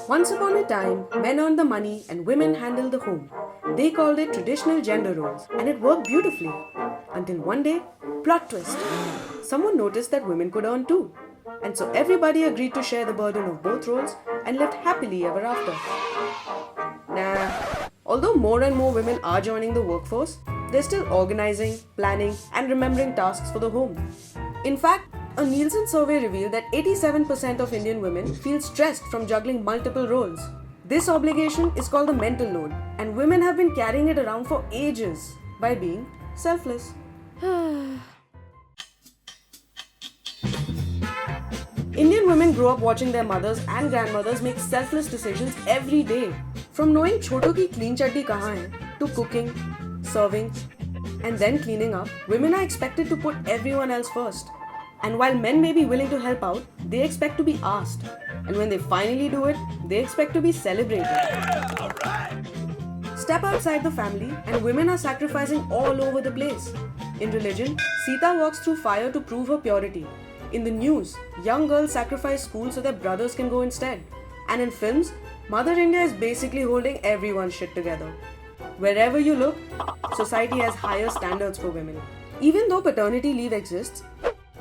Once upon a time, men earned the money and women handled the home. They called it traditional gender roles, and it worked beautifully. Until one day, plot twist. Someone noticed that women could earn too. And so everybody agreed to share the burden of both roles and lived happily ever after. Nah, although more and more women are joining the workforce, they're still organizing, planning, and remembering tasks for the home. In fact, a Nielsen survey revealed that 87% of Indian women feel stressed from juggling multiple roles. This obligation is called the mental load, and women have been carrying it around for ages by being selfless. Indian women grow up watching their mothers and grandmothers make selfless decisions every day. From knowing छोटों की clean चड्डी कहाँ है to cooking, serving, and then cleaning up, women are expected to put everyone else first. And while men may be willing to help out, they expect to be asked. And when they finally do it, they expect to be celebrated. Step outside the family, and women are sacrificing all over the place. In religion, Sita walks through fire to prove her purity. In the news, young girls sacrifice school so their brothers can go instead. And in films, Mother India is basically holding everyone's shit together. Wherever you look, society has higher standards for women. Even though paternity leave exists,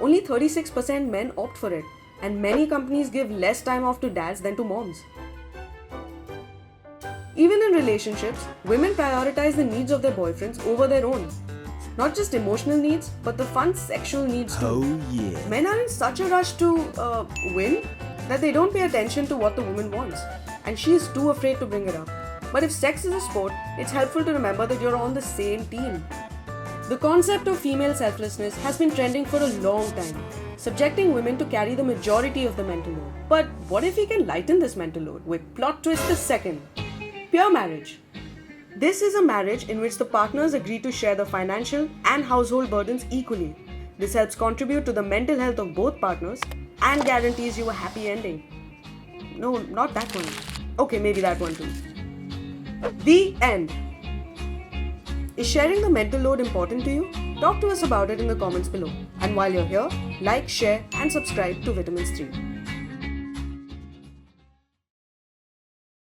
only 36% men opt for it, and many companies give less time off to dads than to moms. Even in relationships, women prioritize the needs of their boyfriends over their own. Not just emotional needs, but the fun sexual needs too. Oh yeah. Men are in such a rush to win that they don't pay attention to what the woman wants, and she is too afraid to bring it up. But if sex is a sport, it's helpful to remember that you're on the same team. The concept of female selflessness has been trending for a long time, subjecting women to carry the majority of the mental load. But what if we can lighten this mental load with plot twist the second? Pure marriage. This is a marriage in which the partners agree to share the financial and household burdens equally. This helps contribute to the mental health of both partners and guarantees you a happy ending. No, not that one. Okay, maybe that one too. The end. Is sharing the mental load important to you? Talk to us about it in the comments below. And while you're here, like, share, and subscribe to Vitamins 3.